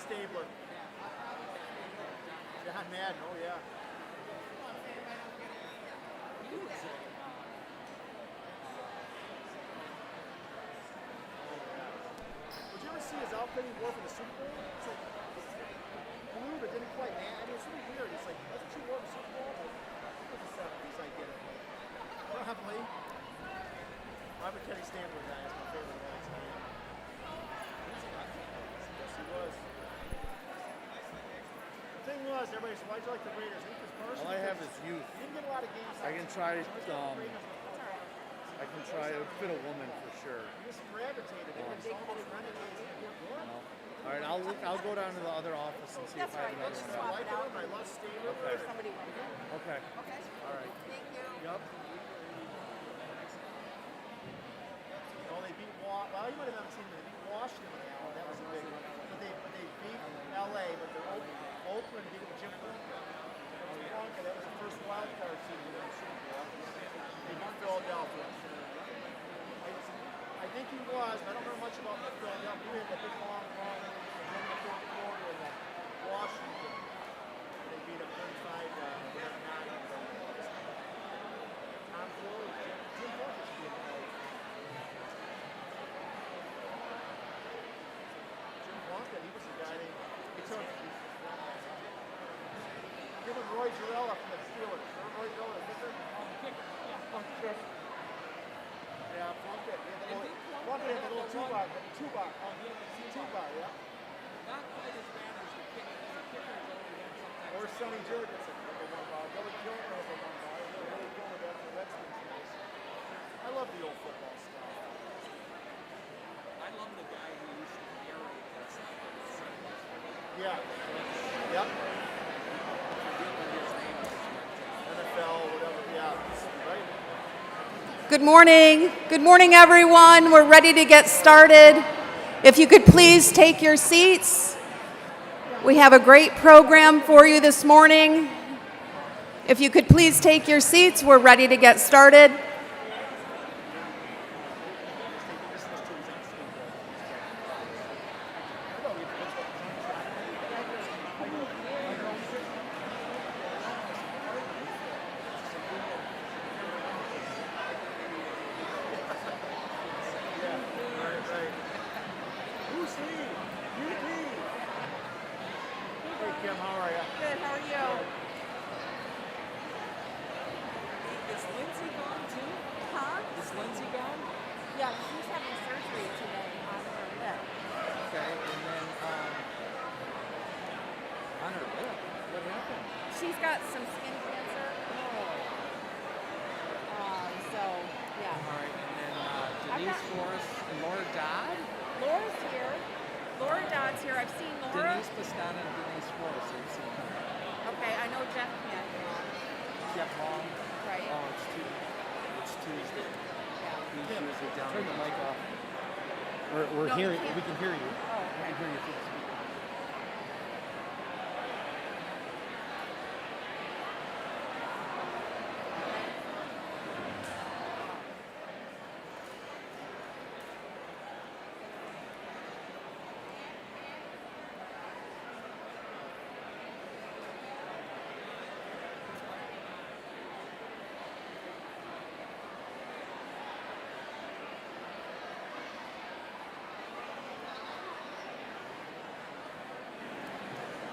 Stabler. John Madden, oh yeah. Did you ever see his outfit he wore for the Super Bowl? It's like blue, but didn't quite match. I mean, it's really weird. It's like, that's what you wore for the Super Bowl? Like, it was the 70s, I get it. Probably. I'm a Kenny Stabler guy. That's my favorite of all time. Yes, he was. The thing was, everybody said, why'd you like the Raiders? I think it's personal. All I have is youth. He didn't get a lot of games. I can try to fit a woman for sure. He just gravitated. All right, I'll go down to the other office and see if I have another one. I love Stabler. Okay. Somebody went in. Okay. Okay. All right. Thank you. Yep. Oh, they beat well, you might have never seen them. They beat Washington now. That was a big one. But they beat LA, but they're Oakland beat Jim Plonka. That was the first wild card team in the Super Bowl. They beat Philadelphia. I think he was, but I don't remember much about Philadelphia. He had that big long run in the third quarter in Washington. They beat him 35 Tom Floyd, Jim Plonka should be in the right. Jim Plonka, he was the guy they took. Give him Roy Jarrella from the Steelers. Remember Roy Jarrella, the kicker? Kicker. Yeah, Plonka. Plonka had the little two-bar, yeah. Not quite as bad as the kicker. Or Sonny Jurgensen, number 1 bar. Billy Gilmer, number 1 bar. Billy Gilmer, that's the Redskins guys. I love the old football stuff. I love the guy who used to narrate that stuff. Yeah. Yep. NFL, whatever. Yeah. Right. Good morning. Good morning, everyone. We're ready to get started. If you could please take your seats. We have a great program for you this morning. If you could please take your seats, we're ready to get started. We're hearing. We can hear you. Oh, okay. We can hear you through the speaker.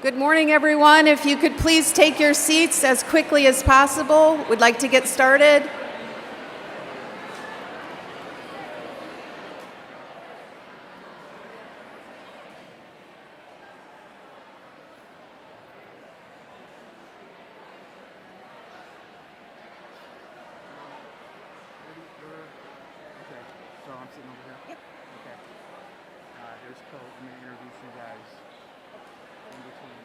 Good morning, everyone. If you could please take your seats as quickly as possible. We'd like to get started. So I'm sitting over here? Yep. Okay. Here's Coach. I'm going to introduce you guys in between.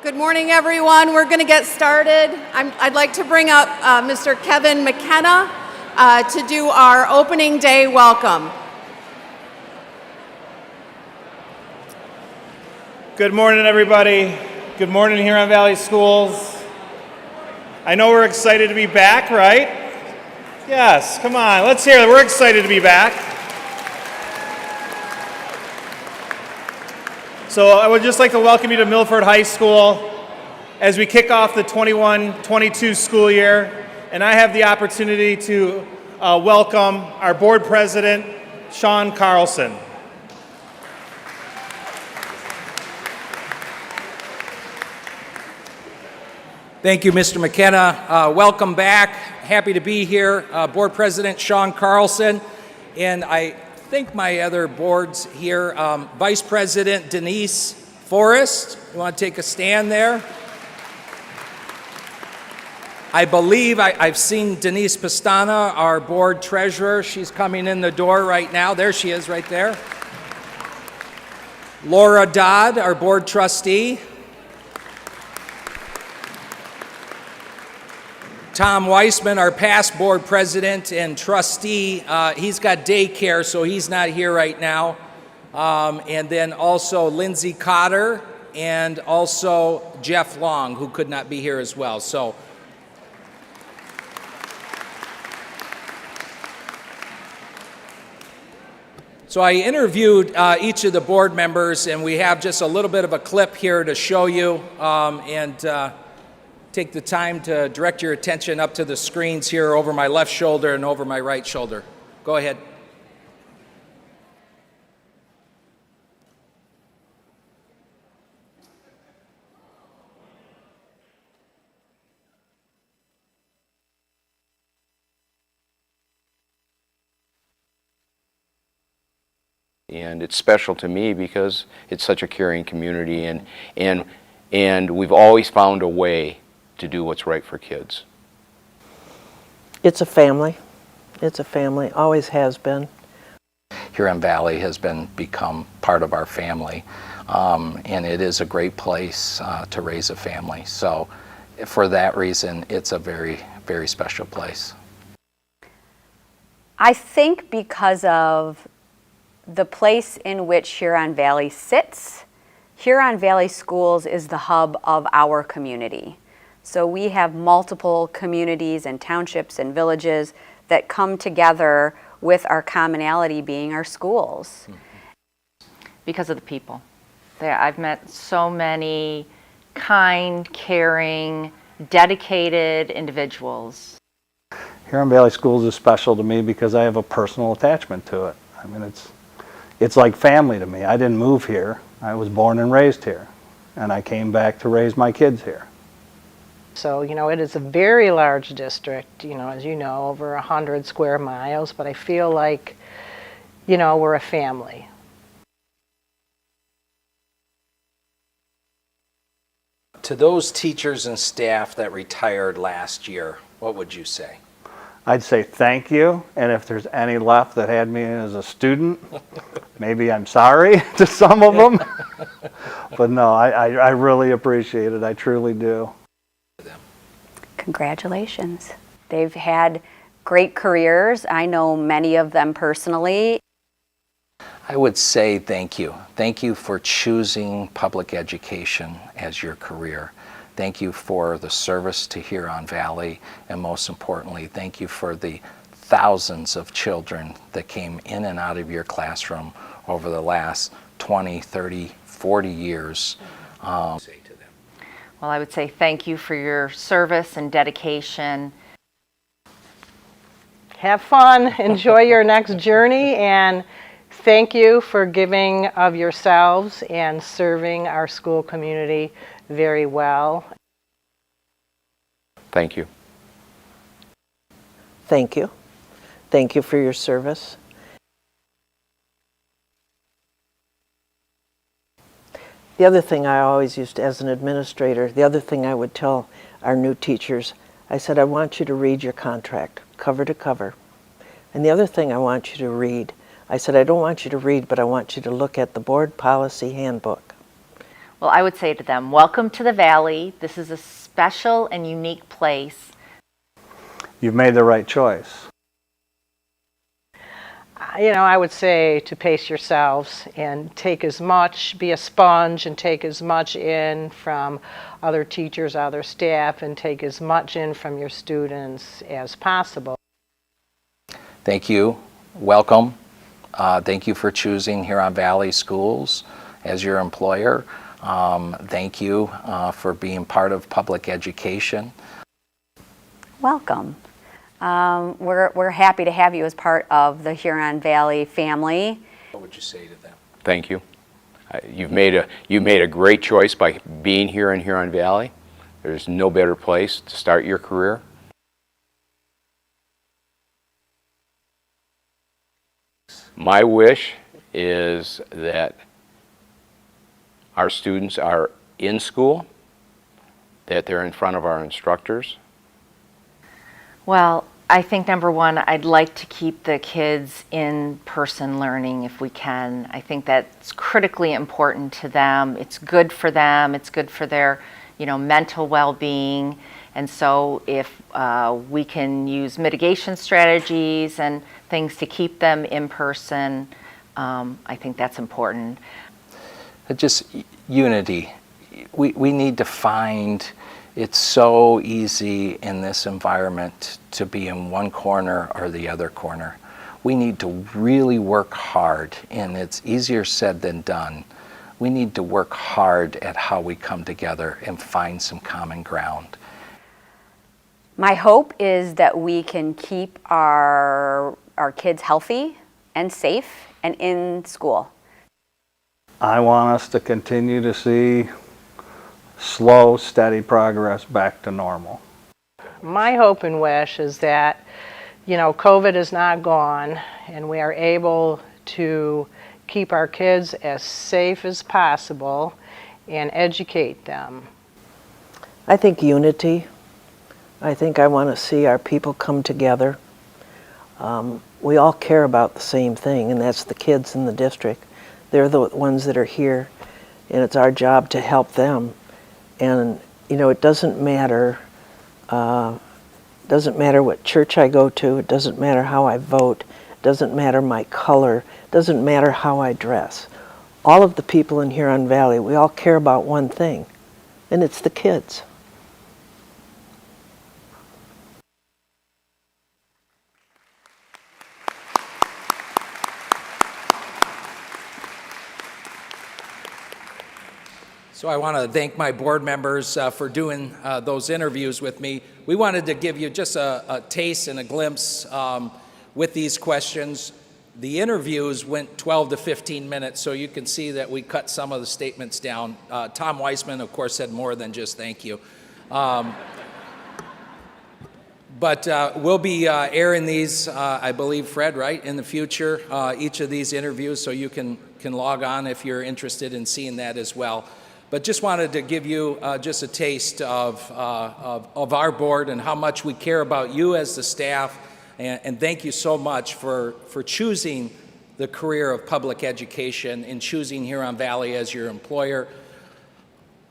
Good morning, everyone. We're going to get started. I'd like to bring up Mr. Kevin McKenna to do our opening day welcome. Good morning, everybody. Good morning, Huron Valley Schools. I know we're excited to be back, right? Yes, come on, let's hear it. We're excited to be back. So I would just like to welcome you to Milford High School as we kick off the 21-22 school year. And I have the opportunity to welcome our board president, Sean Carlson. Thank you, Mr. McKenna. Welcome back. Happy to be here. Board President Sean Carlson, and I think my other boards here, Vice President Denise Forrest. You want to take a stand there? I believe I've seen Denise Pastana, our board treasurer. She's coming in the door right now. There she is right there. Laura Dodd, our board trustee. Tom Weissman, our past board president and trustee, he's got daycare, so he's not here right now. And then also Lindsay Cotter and also Jeff Long, who could not be here as well. So I interviewed each of the board members, and we have just a little bit of a clip here to show you, take the time to direct your attention up to the screens here over my left shoulder and over my right shoulder. Go ahead. And it's special to me because it's such a caring community, and we've always found a way to do what's right for kids. It's a family. It's a family, always has been. Huron Valley has become part of our family, and it is a great place to raise a family. So for that reason, it's a very, very special place. I think because of the place in which Huron Valley sits, Huron Valley Schools is the hub of our community. So we have multiple communities and townships and villages that come together with our commonality being our schools. Because of the people. I've met so many kind, caring, dedicated individuals. Huron Valley Schools is special to me because I have a personal attachment to it. I mean, it's like family to me. I didn't move here. I was born and raised here, and I came back to raise my kids here. So, it is a very large district, as you know, over 100 square miles, but I feel like, we're a family. To those teachers and staff that retired last year, what would you say? I'd say thank you, and if there's any left that had me as a student, maybe I'm sorry to some of them. But no, I really appreciate it. I truly do. Congratulations. They've had great careers. I know many of them personally. I would say thank you. Thank you for choosing public education as your career. Thank you for the service to Huron Valley, and most importantly, thank you for the thousands of children that came in and out of your classroom over the last 20, 30, 40 years. Well, I would say thank you for your service and dedication. Have fun, enjoy your next journey, and thank you for giving of yourselves and serving our school community very well. Thank you. Thank you. Thank you for your service. The other thing I always used to, as an administrator, the other thing I would tell our new teachers, I said, I want you to read your contract, cover to cover. And the other thing I want you to read, I said, I don't want you to read, but I want you to look at the board policy handbook. Well, I would say to them, welcome to the Valley. This is a special and unique place. You've made the right choice. You know, I would say to pace yourselves and take as much, be a sponge and take as much in from other teachers, other staff, and take as much in from your students as possible. Thank you. Welcome. Thank you for choosing Huron Valley Schools as your employer. Thank you for being part of public education. Welcome. We're happy to have you as part of the Huron Valley family. What would you say to them? Thank you. You've made a great choice by being here in Huron Valley. There's no better place to start your career. My wish is that our students are in school, that they're in front of our instructors. Well, I think number one, I'd like to keep the kids in person learning if we can. I think that's critically important to them. It's good for them. It's good for their, mental well-being. And so if we can use mitigation strategies and things to keep them in person, I think that's important. Just unity. We need to find, it's so easy in this environment to be in one corner or the other corner. We need to really work hard, and it's easier said than done. We need to work hard at how we come together and find some common ground. My hope is that we can keep our kids healthy and safe and in school. I want us to continue to see slow, steady progress back to normal. My hope and wish is that, COVID is not gone and we are able to keep our kids as safe as possible and educate them. I think unity. I think I want to see our people come together. We all care about the same thing, and that's the kids in the district. They're the ones that are here, and it's our job to help them. And it doesn't matter. Doesn't matter what church I go to. It doesn't matter how I vote. It doesn't matter my color. It doesn't matter how I dress. All of the people in Huron Valley, we all care about one thing, and it's the kids. So I want to thank my board members for doing those interviews with me. We wanted to give you just a taste and a glimpse with these questions. The interviews went 12 to 15 minutes, so you can see that we cut some of the statements down. Tom Weissman, of course, said more than just thank you. But we'll be airing these, I believe, Fred, right, in the future, each of these interviews, so you can log on if you're interested in seeing that as well. But just wanted to give you just a taste of our board and how much we care about you as the staff. And thank you so much for choosing the career of public education and choosing Huron Valley as your employer.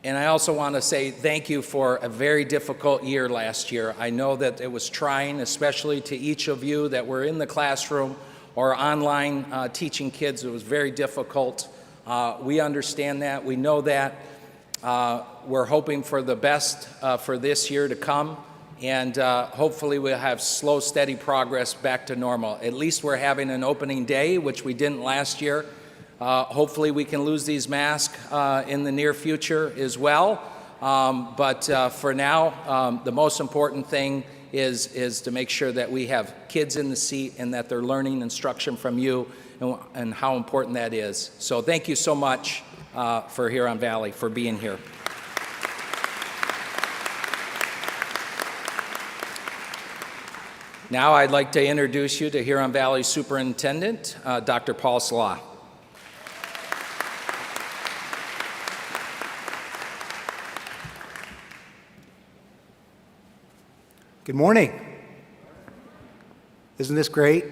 And I also want to say thank you for a very difficult year last year. I know that it was trying, especially to each of you that were in the classroom or online teaching kids. It was very difficult. We understand that. We know that. We're hoping for the best for this year to come, and hopefully we'll have slow, steady progress back to normal. At least we're having an opening day, which we didn't last year. Hopefully we can lose these masks in the near future as well. But for now, the most important thing is to make sure that we have kids in the seat and that they're learning instruction from you and how important that is. So thank you so much for Huron Valley for being here. Now I'd like to introduce you to Huron Valley Superintendent Dr. Salah. Good morning. Isn't this great?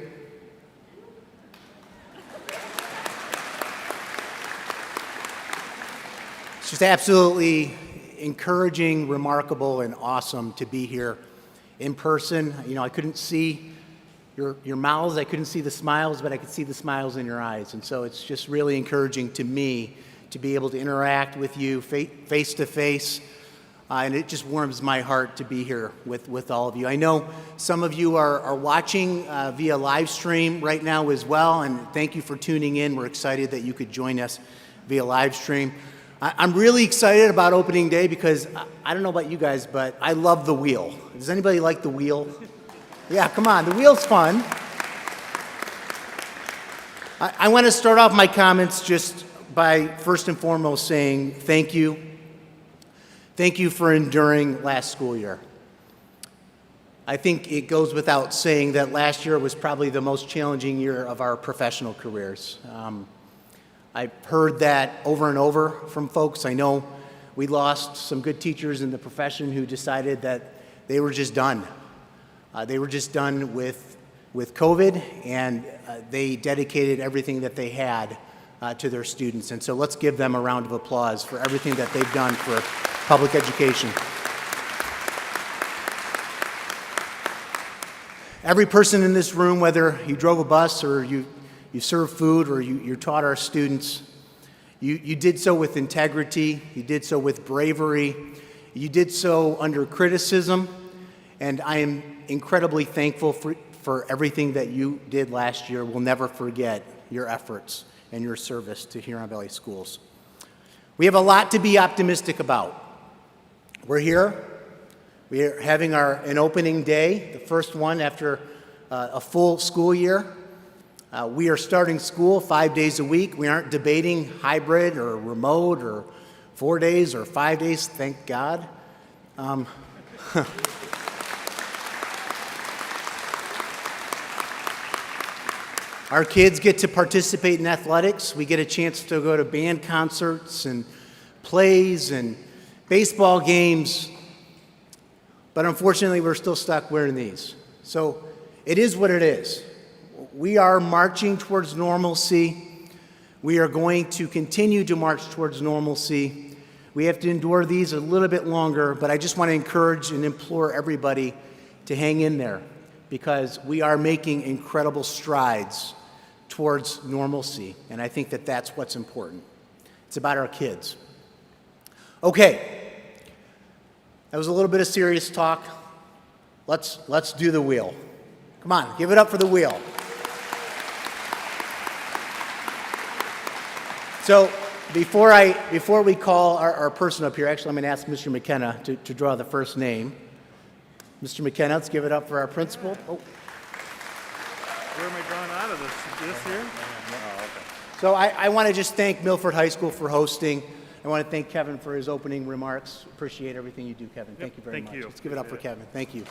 It's just absolutely encouraging, remarkable, and awesome to be here in person. You know, I couldn't see your mouths, I couldn't see the smiles, but I could see the smiles in your eyes. And so it's just really encouraging to me to be able to interact with you face to face. And it just warms my heart to be here with all of you. I know some of you are watching via live stream right now as well, and thank you for tuning in. We're excited that you could join us via live stream. I'm really excited about opening day because I don't know about you guys, but I love the wheel. Does anybody like the wheel? Yeah, come on, the wheel's fun. I want to start off my comments just by first and foremost saying thank you. Thank you for enduring last school year. I think it goes without saying that last year was probably the most challenging year of our professional careers. I've heard that over and over from folks. I know we lost some good teachers in the profession who decided that they were just done. They were just done with COVID, and they dedicated everything that they had to their students. And so let's give them a round of applause for everything that they've done for public education. Every person in this room, whether you drove a bus or you served food or you taught our students, you did so with integrity, you did so with bravery, you did so under criticism, and I am incredibly thankful for everything that you did last year. We'll never forget your efforts and your service to Huron Valley Schools. We have a lot to be optimistic about. We're here. We are having an opening day, the first one after a full school year. We are starting school 5 days a week. We aren't debating hybrid or remote or 4 days or 5 days, thank God. Our kids get to participate in athletics. We get a chance to go to band concerts and plays and baseball games, but unfortunately we're still stuck wearing these. So it is what it is. We are marching towards normalcy. We are going to continue to march towards normalcy. We have to endure these a little bit longer, but I just want to encourage and implore everybody to hang in there because we are making incredible strides towards normalcy, and I think that that's what's important. It's about our kids. Okay, that was a little bit of serious talk. Let's do the wheel. Come on, give it up for the wheel. So before we call our person up here, actually I'm going to ask Mr. McKenna to draw the first name. Mr. McKenna, let's give it up for our principal. Oh. Where am I drawing out of this here? Oh, okay. So I want to just thank Milford High School for hosting. I want to thank Kevin for his opening remarks. Appreciate everything you do, Kevin. Thank you very much. Let's give it up for Kevin. Thank you.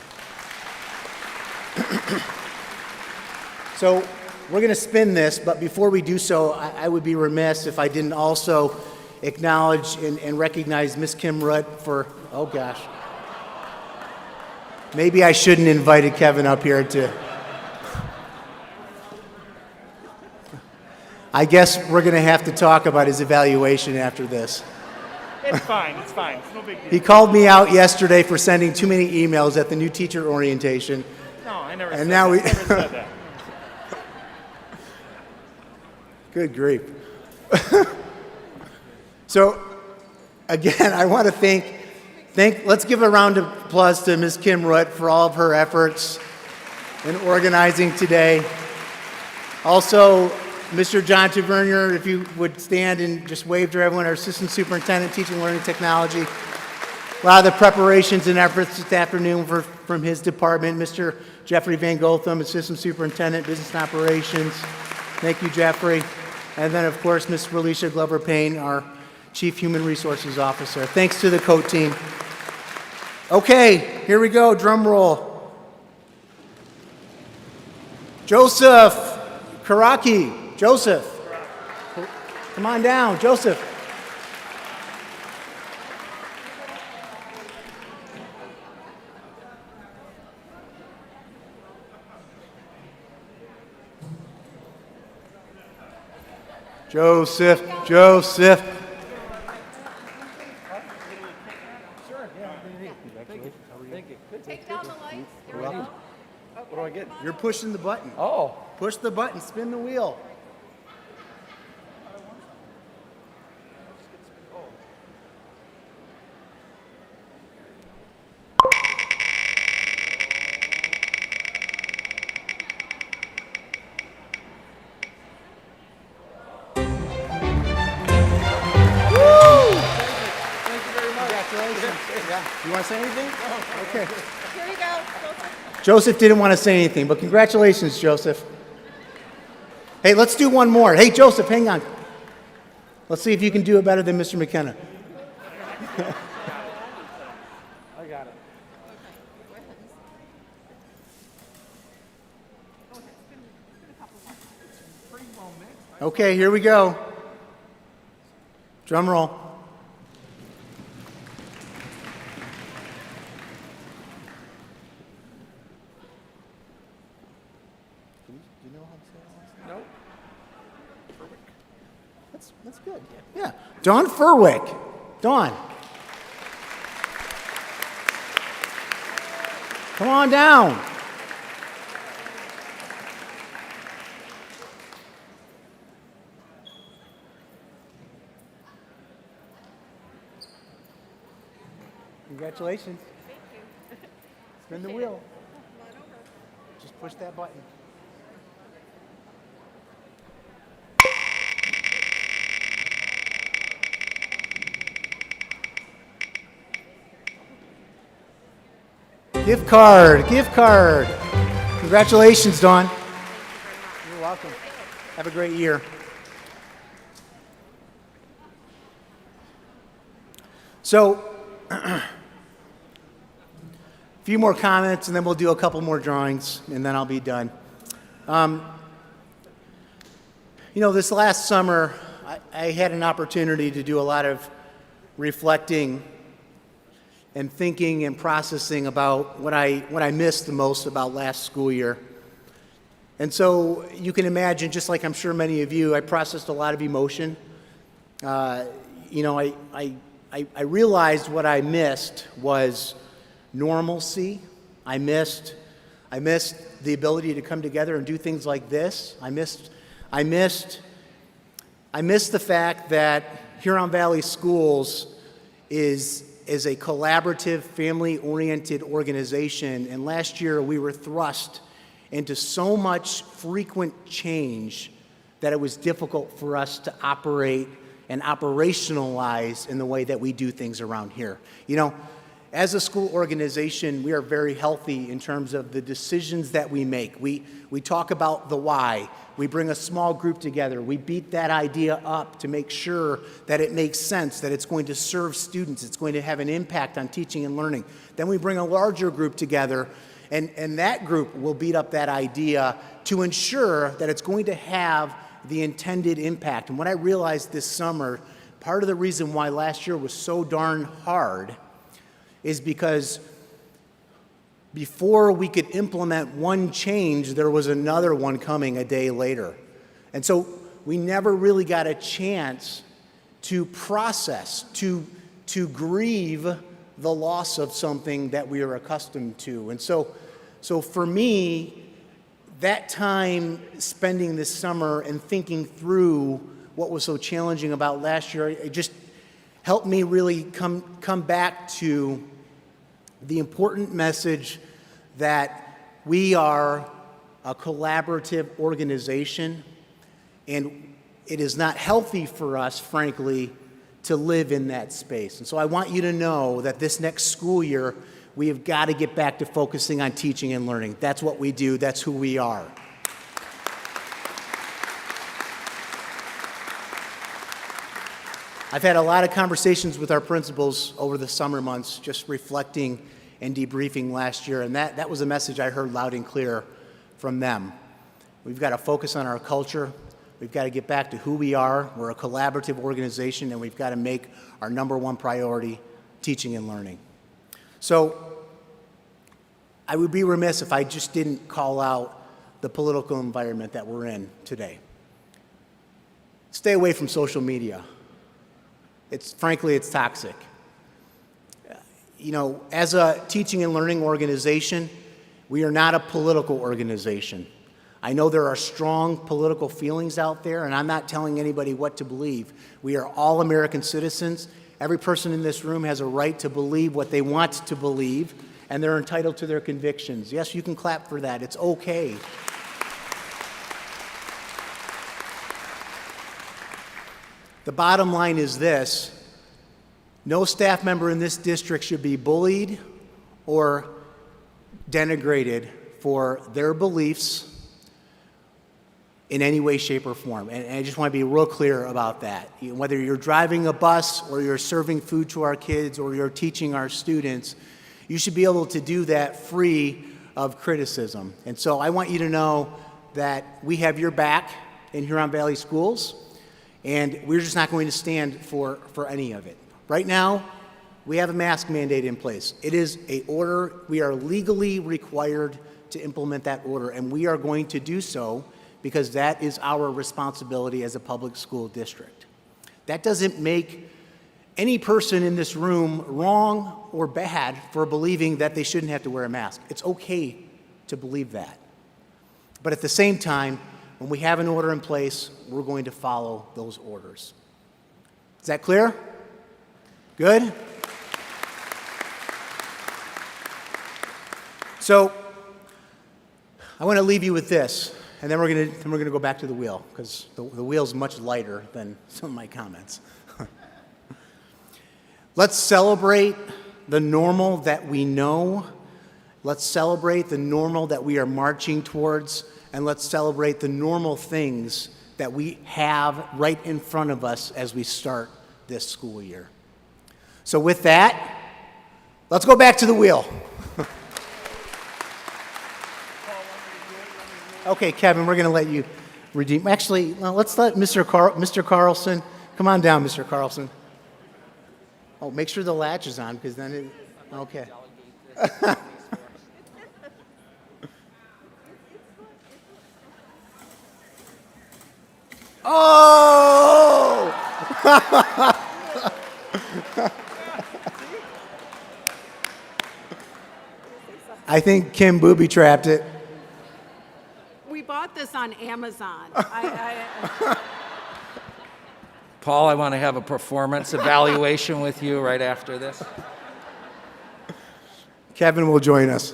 So we're going to spin this, but before we do so, I would be remiss if I didn't also acknowledge and recognize Miss Kim Rutt for, oh gosh. Maybe I shouldn't have invited Kevin up here to. I guess we're going to have to talk about his evaluation after this. It's fine. It's fine. It's no big deal. He called me out yesterday for sending too many emails at the new teacher orientation. No, I never and said now that. I never said that. Good grief. So, again, I want to let's give a round of applause to Ms. Kim Rutt for all of her efforts in organizing today. Also, Mr. John Tavernier, if you would stand and just wave to everyone, our Assistant Superintendent, Teaching and Learning Technology. A lot of the preparations and efforts this afternoon from his department. Mr. Jeffrey Van Gotham, Assistant Superintendent, Business and Operations. Thank you, Jeffrey. And then, of course, Ms. Relisha Glover-Payne, our Chief Human Resources Officer. Thanks to the COAT team. Okay, here we go, drum roll. Joseph Karaki. Joseph, come on down, Joseph. Joseph, Joseph. Take down the lights. You're welcome. What do I get? You're pushing the button. Oh. Push the button, spin the wheel. Yeah. You want to say anything? Okay. Here you go. Joseph didn't want to say anything, but congratulations, Joseph. Hey, let's do one more. Hey, Joseph, hang on. Let's see if you can do it better than Mr. McKenna. I got it. Okay, here we go. Drum roll. Nope. That's good. Yeah. Dawn Furwick. Dawn. Come on down. Congratulations. Thank you. Spin the wheel. Just push that button. Gift card, gift card. Congratulations, Dawn. You're welcome. Have a great year. So, a few more comments, and then we'll do a couple more drawings, and then I'll be done. You know, this last summer, I had an opportunity to do a lot of reflecting and thinking and processing about what I missed the most about last school year. And so you can imagine, just like I'm sure many of you, I processed a lot of emotion. You know, I realized what I missed was normalcy. I missed the ability to come together and do things like this. I missed the fact that Huron Valley Schools is a collaborative, family-oriented organization, and last year we were thrust into so much frequent change that it was difficult for us to operate and operationalize in the way that we do things around here. You know, as a school organization, we are very healthy in terms of the decisions that we make. We talk about the why. We bring a small group together. We beat that idea up to make sure that it makes sense, that it's going to serve students, it's going to have an impact on teaching and learning. Then we bring a larger group together, and that group will beat up that idea to ensure that it's going to have the intended impact. And what I realized this summer, part of the reason why last year was so darn hard is because before we could implement one change, there was another one coming a day later. And so we never really got a chance to process, to grieve the loss of something that we are accustomed to. And so for me, that time spending this summer and thinking through what was so challenging about last year, it just helped me really come back to the important message that we are a collaborative organization, and it is not healthy for us, frankly, to live in that space. And so I want you to know that this next school year, we have got to get back to focusing on teaching and learning. That's what we do. That's who we are. I've had a lot of conversations with our principals over the summer months, just reflecting and debriefing last year, and that was a message I heard loud and clear from them. We've got to focus on our culture. We've got to get back to who we are. We're a collaborative organization, and we've got to make our number one priority teaching and learning. So I would be remiss if I just didn't call out the political environment that we're in today. stay away from social media. Frankly, it's toxic. You know, as a teaching and learning organization, we are not a political organization. I know there are strong political feelings out there, and I'm not telling anybody what to believe. We are all American citizens. Every person in this room has a right to believe what they want to believe, and they're entitled to their convictions. Yes, you can clap for that. It's okay. The bottom line is this: no staff member in this district should be bullied or denigrated for their beliefs in any way, shape, or form. And I just want to be real clear about that. Whether you're driving a bus or you're serving food to our kids or you're teaching our students, you should be able to do that free of criticism. And so I want you to know that we have your back in Huron Valley Schools, and we're just not going to stand for any of it. Right now, we have a mask mandate in place. It is an order. We are legally required to implement that order, and we are going to do so because that is our responsibility as a public school district. That doesn't make any person in this room wrong or bad for believing that they shouldn't have to wear a mask. It's okay to believe that. But at the same time, when we have an order in place, we're going to follow those orders. Is that clear? Good? So I want to leave you with this, and then we're going to go back to the wheel, because the wheel's much lighter than some of my comments. Let's celebrate the normal that we know. Let's celebrate the normal that we are marching towards, and let's celebrate the normal things that we have right in front of us as we start this school year. So with that, let's go back to the wheel. Okay, Kevin, we're going to let you redeem. Actually, let's let Mr. Carlson, come on down, Mr. Carlson. Oh, make sure the latch is on, because then it, okay. Oh! I think Kim booby-trapped it. We bought this on Amazon. Paul, I want to have a performance evaluation with you right after this. Kevin will join us.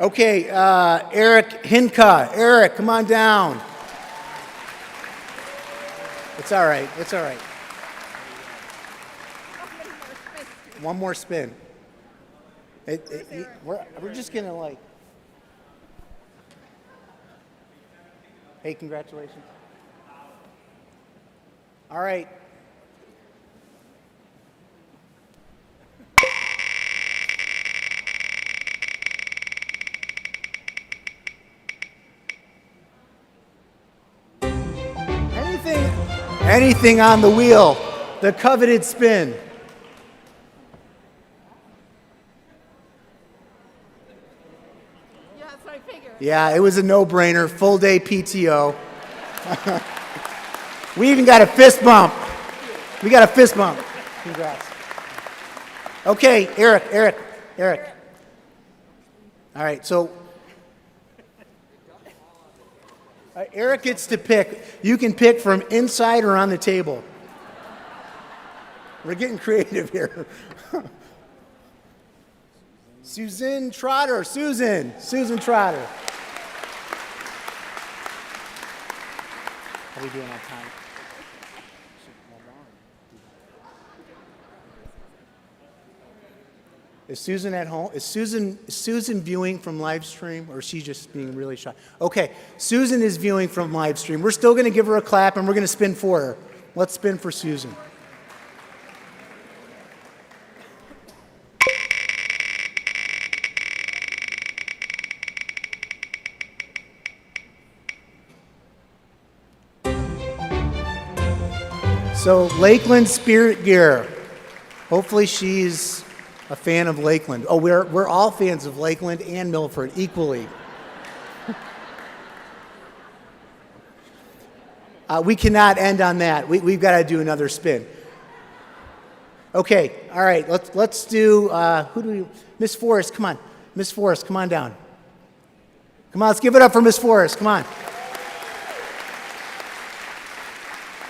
Okay, Eric Hinka. Eric, come on down. It's all right. It's all right. One more spin. We're just going to like... Hey, congratulations. All right. Anything on the wheel, the coveted spin. Yeah, that's what I figured. Yeah, it was a no-brainer, full day PTO. We even got a fist bump. We got a fist bump. Congrats. Okay, Eric. All right, so Eric gets to pick. You can pick from inside or on the table. We're getting creative here. Susan Trotter. Susan Trotter. How are we doing on time? Is Susan at home? Is Susan viewing from live stream, or is she just being really shy? Okay, Susan is viewing from live stream. We're still going to give her a clap, and we're going to spin for her. Let's spin for Susan. So Lakeland Spirit Gear. Hopefully she's a fan of Lakeland. Oh, we're all fans of Lakeland and Milford equally. We cannot end on that. We've got to do another spin. Okay, all right, let's do, who do we, Miss Forrest, come on. Miss Forrest, come on down. Come on, let's give it up for Miss Forrest, come on.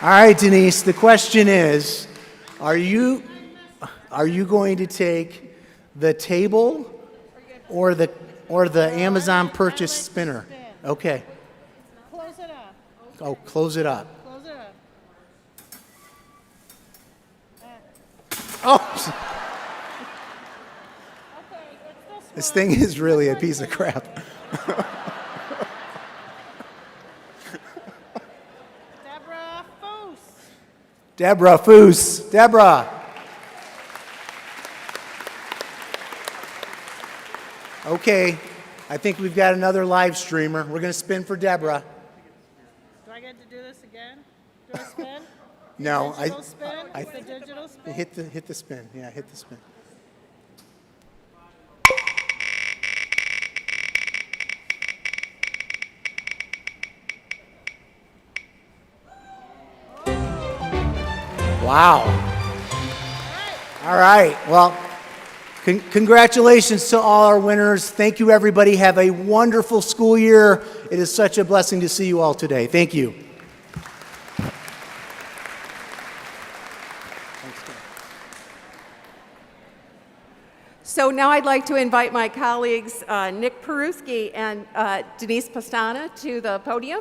All right, Denise, the question is, are you going to take the table or the Amazon purchase spinner? Okay. Close it up. Oh, close it up. Close it up. Oh! This thing is really a piece of crap. Deborah Foos. Deborah Foos. Deborah. Okay, I think we've got another live streamer. We're going to spin for Deborah. Do I get to do this again? Do I spin? No, Digital spin? The digital spin? hit the spin. Yeah, hit the spin. Wow. All right. Well, congratulations to all our winners. Thank you, everybody. Have a wonderful school year. It is such a blessing to see you all today. Thank you. So now I'd like to invite my colleagues Nick Peruski and Denise Pastana to the podium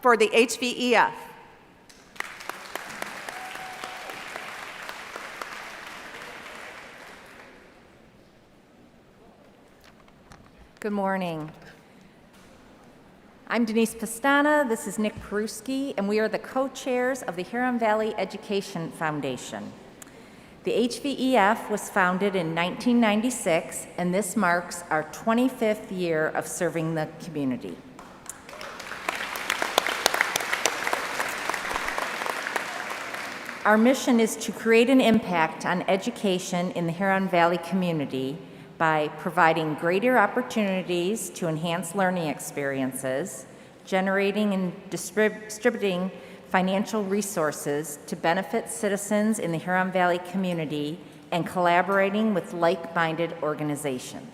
for the HVEF. Good morning. I'm Denise Pastana, this is Nick Peruski, and we are the co-chairs of the Huron Valley Education Foundation. The HVEF was founded in 1996, and this marks our 25th year of serving the community. Our mission is to create an impact on education in the Huron Valley community by providing greater opportunities to enhance learning experiences, generating and distributing financial resources to benefit citizens in the Huron Valley community, and collaborating with like-minded organizations.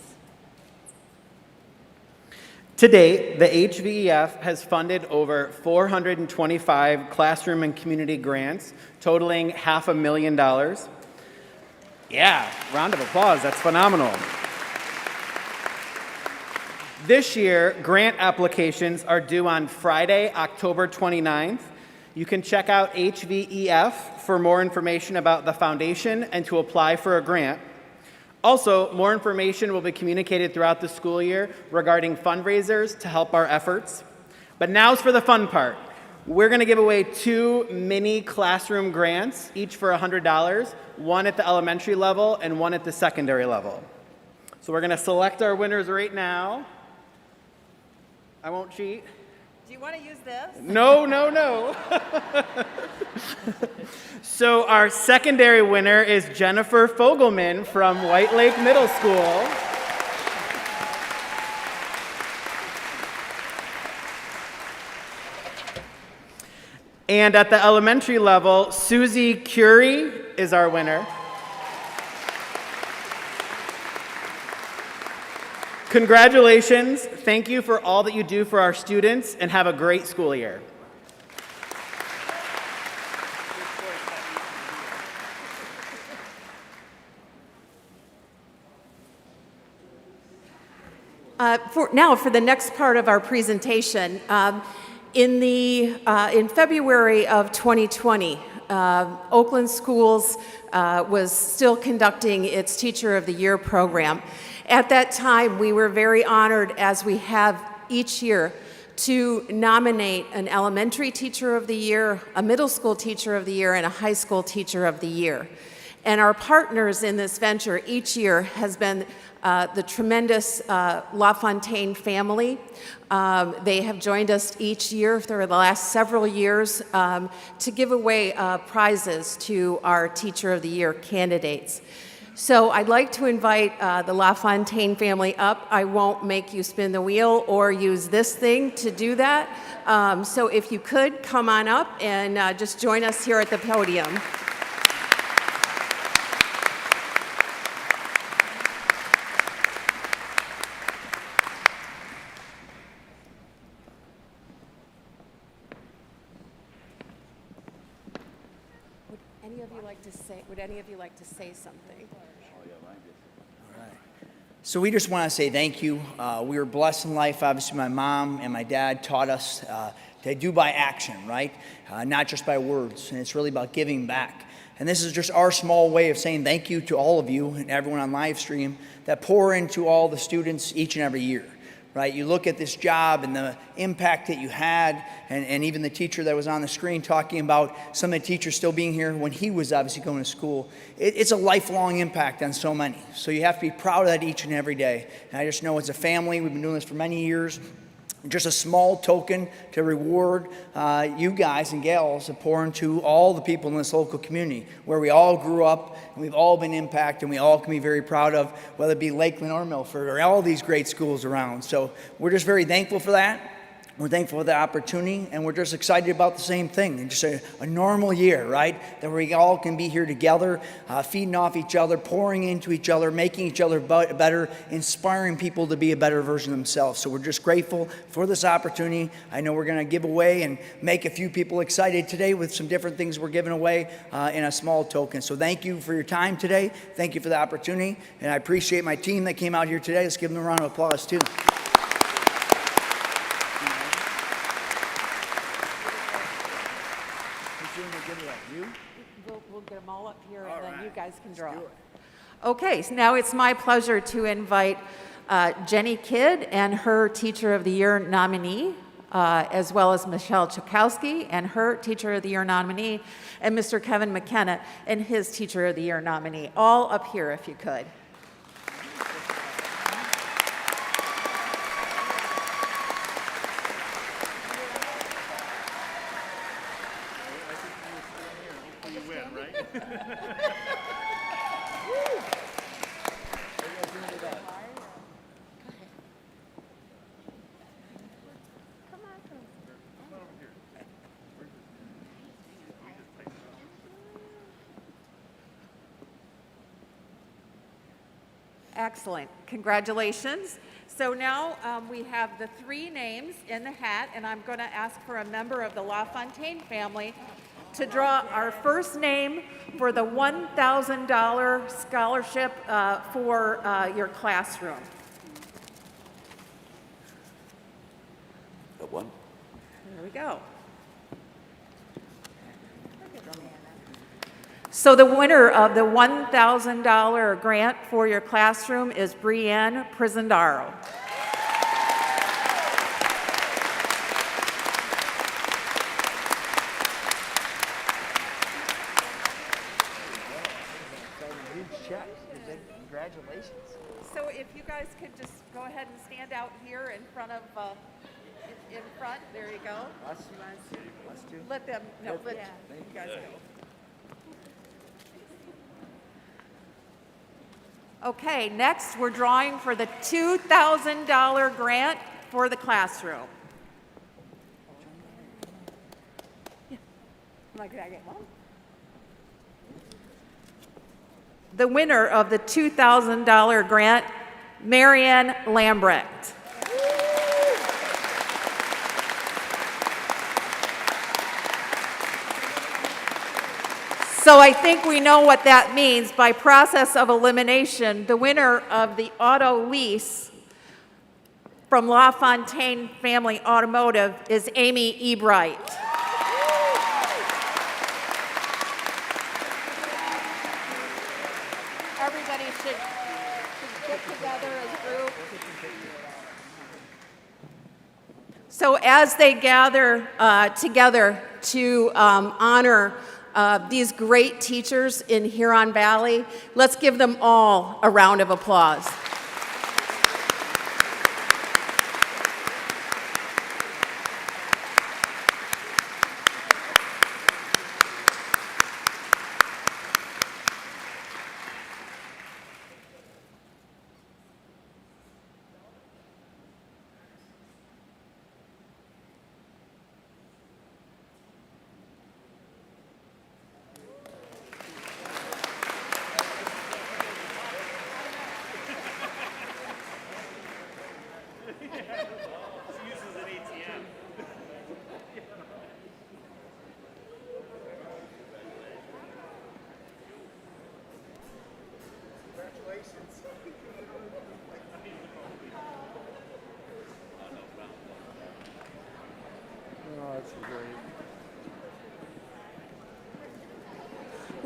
To date, the HVEF has funded over 425 classroom and community grants, totaling $500,000. Yeah, round of applause, that's phenomenal. This year, grant applications are due on Friday, October 29th. You can check out HVEF for more information about the foundation and to apply for a grant. Also, more information will be communicated throughout the school year regarding fundraisers to help our efforts. But now's for the fun part. We're going to give away 2 mini classroom grants, each for $100, one at the elementary level and one at the secondary level. So we're going to select our winners right now. I won't cheat. Do you want to use this? No, no, no. So our secondary winner is Jennifer Fogelman from White Lake Middle School. And at the elementary level, Susie Curie is our winner. Congratulations. Thank you for all that you do for our students, and have a great school year. For the next part of our presentation, in February of 2020, Oakland Schools was still conducting its Teacher of the Year program. At that time, we were very honored, as we have each year, to nominate an elementary teacher of the year, a middle school teacher of the year, and a high school teacher of the year. And our partners in this venture each year has been the tremendous LaFontaine family. They have joined us each year for the last several years to give away prizes to our Teacher of the Year candidates. So I'd like to invite the LaFontaine family up. I won't make you spin the wheel or use this thing to do that. So if you could, come on up and just join us here at the podium. Would any of you like to say something? So we just want to say thank you. We were blessed in life. Obviously, my mom and my dad taught us to do by action, right? Not just by words. And it's really about giving back. And this is just our small way of saying thank you to all of you and everyone on live stream that pour into all the students each and every year. Right? You look at this job and the impact that you had, and even the teacher that was on the screen talking about some of the teachers still being here when he was obviously going to school. It's a lifelong impact on so many. So you have to be proud of that each and every day. And I just know as a family, we've been doing this for many years. Just a small token to reward you guys and gals that pour into all the people in this local community where we all grew up and we've all been impacted and we all can be very proud of, whether it be Lakeland or Milford or all these great schools around. So we're just very thankful for that. We're thankful for the opportunity, and we're just excited about the same thing. And just a normal year, right? That we all can be here together, feeding off each other, pouring into each other, making each other better, inspiring people to be a better version of themselves. So we're just grateful for this opportunity. I know we're going to give away and make a few people excited today with some different things we're giving away in a small token. So thank you for your time today. Thank you for the opportunity. And I appreciate my team that came out here today. Let's give them a round of applause, too. We'll get them all up here, and then you guys can draw. Okay, so now it's my pleasure to invite Jenny Kidd and her Teacher of the Year nominee, as well as Michelle Chakowski and her Teacher of the Year nominee, and Mr. Kevin McKenna and his Teacher of the Year nominee. All up here, if you could. Excellent. Congratulations. So now we have the three names in the hat, and I'm going to ask for a member of the LaFontaine family to draw our first name for the $1,000 scholarship for your classroom. Got one. There we go. So the winner of the $1,000 grant for your classroom is Brienne Prisandaro. Congratulations. So if you guys could just go ahead and stand out here in front of, in front, there you go. Us two. Let them, no, let you guys go. Okay, next we're drawing for the $2,000 grant for the classroom. The winner of the $2,000 grant, Marianne Lambrecht. So I think we know what that means. By process of elimination, the winner of the auto lease from LaFontaine Family Automotive is Amy Ebright. Everybody should get together as a group. So as they gather together to honor these great teachers in Huron Valley, let's give them all a round of applause.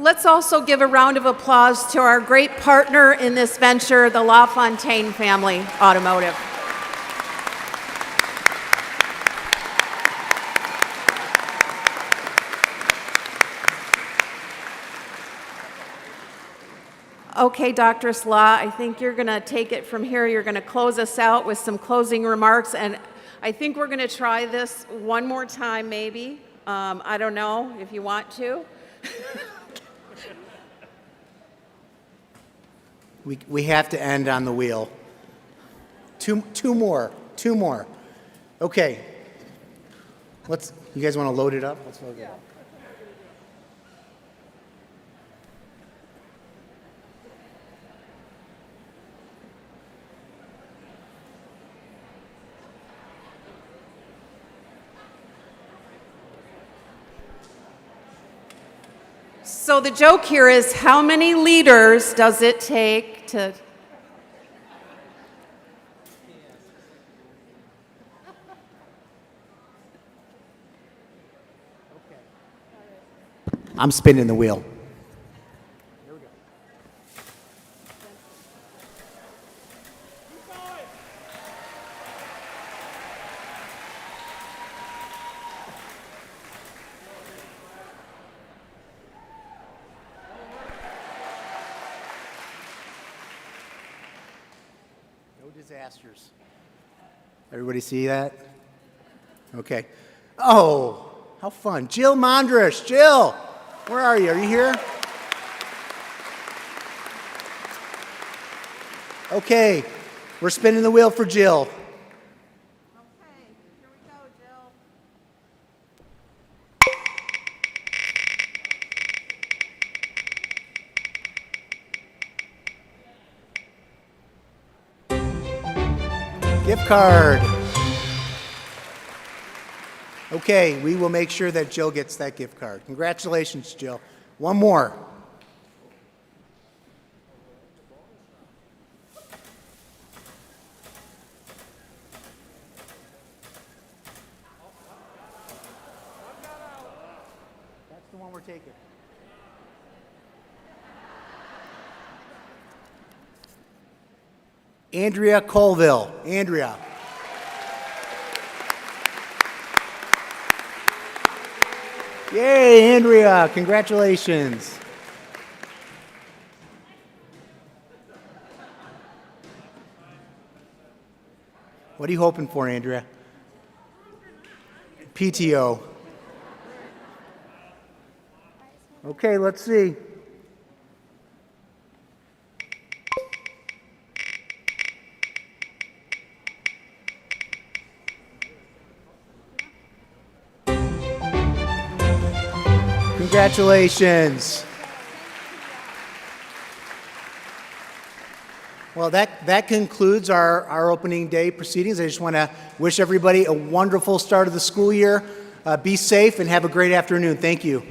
Let's also give a round of applause to our great partner in this venture, the LaFontaine family Automotive. Okay, Dr. Salah, I think you're going to take it from here. You're going to close us out with some closing remarks, and I think we're going to try this one more time, maybe. I don't know if you want to. We have to end on the wheel. Two more. Okay. You guys want to load it up? Let's load it up. So the joke here is, how many leaders does it take to... I'm spinning the wheel. Disasters. Everybody see that? Okay. Oh, how fun. Jill Mondrish. Jill, where are you? Are you here? Okay, we're spinning the wheel for Jill. Okay, here we go, Jill. Gift card. Okay, we will make sure that Jill gets that gift card. Congratulations, Jill. One more. That's the one we're taking. Andrea Colville. Andrea. Yay, Andrea. Congratulations. What are you hoping for, Andrea? PTO. Okay, let's see. Congratulations. Well, that concludes our opening day proceedings. I just want to wish everybody a wonderful start of the school year. Be safe and have a great afternoon. Thank you.